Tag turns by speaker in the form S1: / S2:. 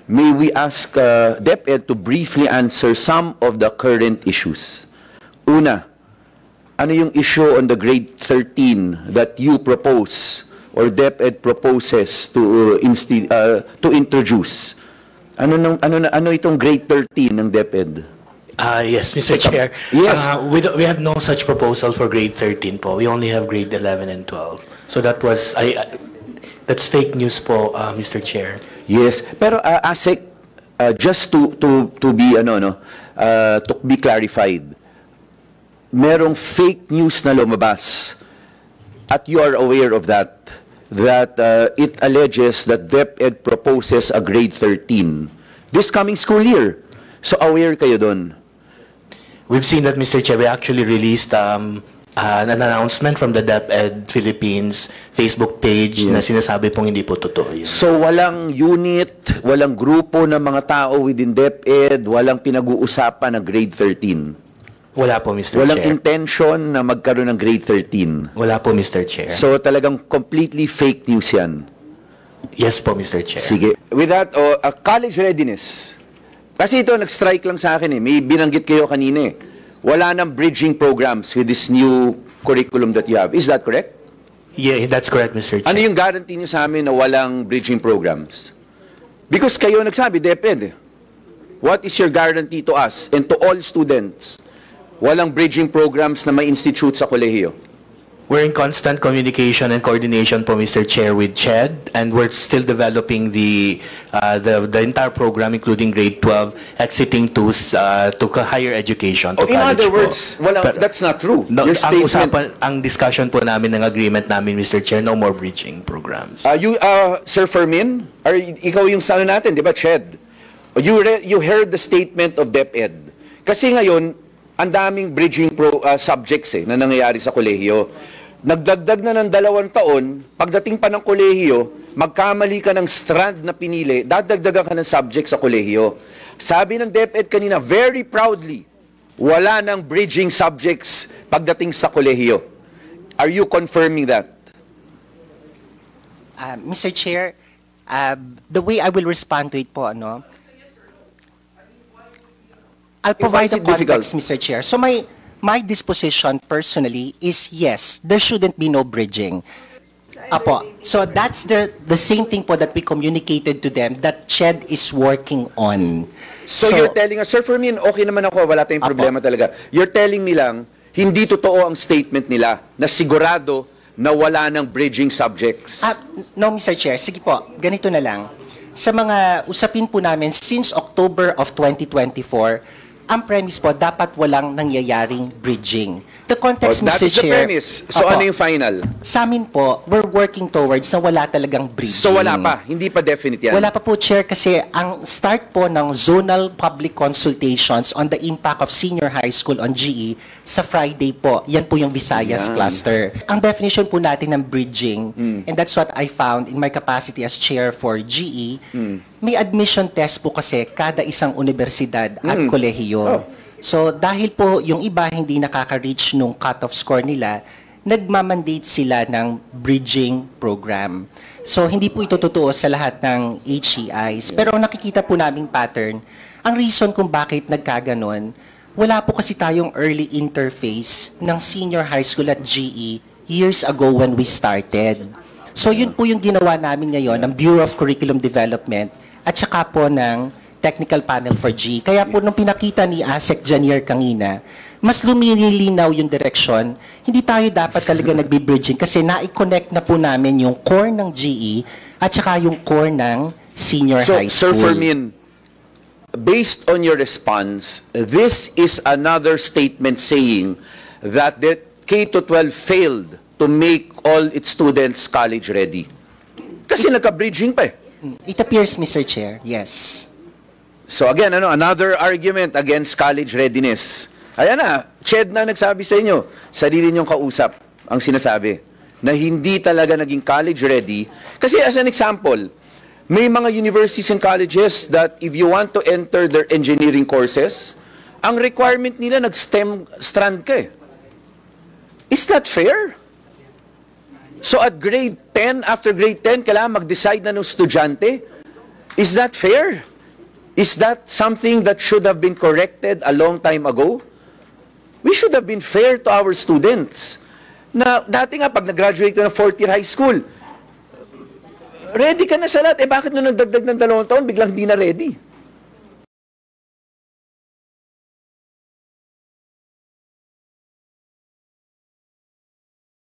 S1: may we ask DepEd to briefly answer some of the current issues. Una, ano yung issue on the grade 13 that you propose or DepEd proposes to introduce? Ano itong grade 13 ng DepEd?
S2: Yes, Mr. Chair.
S1: Yes.
S2: We have no such proposal for grade 13 po. We only have grade 11 and 12. So that was, that's fake news po, Mr. Chair.
S1: Yes, pero ASEC, just to be clarified, merong fake news na lumabas at you are aware of that it alleges that DepEd proposes a grade 13 this coming school year. So aware kayo doon?
S2: We've seen that, Mr. Chair. We actually released an announcement from the DepEd Philippines Facebook page na sinasabi pong hindi po totoo yun.
S1: So walang unit, walang grupo ng mga tao within DepEd, walang pinag-uusapan na grade 13?
S2: Wala po, Mr.
S1: Walang
S2: Chair.
S1: intention na magkaroon ng grade 13?
S2: Wala po, Mr. Chair.
S1: So talagang completely fake news yan?
S2: Yes po, Mr. Chair.
S1: Sige. With that, college readiness. Kasi ito, nag-strike lang sa akin eh. May binanggit kayo kanina eh. Wala nang bridging programs with this new curriculum that you have. Is that correct?
S2: Yeah, that's correct, Mr. Chair.
S1: Ano yung guarantee niyo sa amin na walang bridging programs? Because kayo nagsabi, DepEd. What is your guarantee to us and to all students? Walang bridging programs na may institute sa kolehiyo?
S2: We're in constant communication and coordination po, Mr. Chair, with CHED, and we're still developing the entire program, including grade 12, exiting to higher education, to
S1: in
S2: college
S1: other
S2: po.
S1: words, that's not true.
S2: No,
S1: Your statement,
S2: ang discussion po namin ng agreement namin, Mr. Chair, no more bridging programs.
S1: Sir Fermin, ikaw yung sana natin, di ba, CHED? You heard the statement of DepEd. Kasi ngayon, ang daming bridging subjects na nangyayari sa kolehiyo. Nagdagdag na ng 2 taon, pagdating pa ng kolehiyo, magkamali ka ng strand na pinili, dadagdagan ka ng subject sa kolehiyo. Sabi ng DepEd kanina, very proudly, wala ng bridging subjects pagdating sa kolehiyo. Are you confirming that?
S3: Mr. Chair, the way I will respond to it po, I'll provide the context, Mr. Chair. So my disposition personally is yes, there shouldn't be no bridging. Apo. So that's the same thing po that we communicated to them that CHED is working on.
S1: So you're telling us, Sir Fermin, okay naman ako, wala tayong problema talaga. You're telling me lang, hindi totoo ang statement nila na sigurado na wala ng bridging subjects.
S3: No, Mr. Chair. Sige po, ganito na lang. Sa mga usapin po namin since October of 2024, ang premise po, dapat walang nangyayaring bridging. The context, Mr. Chair... That is the
S1: premise. So ano yung final?
S3: Sa amin po, we're working towards na wala talagang bridging.
S1: So wala pa? Hindi pa definite yan?
S3: Wala pa po, Chair, kasi ang start po ng zonal public consultations on the impact of senior high school on GE sa Friday po. Yan po yung Visayas cluster. Ang definition po natin ng bridging, and that's what I found in my capacity as chair for GE, may admission test po kasi kada isang universidad at kolehiyo. So dahil po yung iba hindi nakaka-reach nung cut-off score nila, nagmamandate sila ng bridging program. So hindi po ito totoo sa lahat ng HEIs. Pero nakikita po naming pattern, ang reason kung bakit nagkaganon, wala po kasi tayong early interface ng senior high school at GE years ago when we started. So yun po yung ginawa namin ngayon ng Bureau of Curriculum Development at saka po ng Technical Panel for GE. Kaya po nung pinakita ni ASEC Janier kanina, mas lumilinaw yung direction. Hindi tayo dapat talaga nagbi-bridging kasi na-connect na po namin yung core ng GE at saka yung core ng senior high school.
S1: Sir Fermin, based on your response, this is another statement saying that the K-12 failed to make all its students college ready. Kasi nagka-bridging pa eh.
S3: It appears, Mr. Chair, yes.
S1: So again, another argument against college readiness. Ayan na, CHED na nagsabi sa inyo, sarili niyong kausap ang sinasabi, na hindi talaga naging college ready. Kasi as an example, may mga universities and colleges that if you want to enter their engineering courses, ang requirement nila nag-STEM strand ka eh. Is that fair? So at grade 10, after grade 10, kailangan mag-decide na ng estudyante? Is that fair? Is that something that should have been corrected a long time ago? We should have been fair to our students. Na dati nga, pag nag-graduate ka ng 4th year high school, ready ka na sa lahat. Eh bakit nung nagdagdag ng 2 taon, biglang hindi na ready?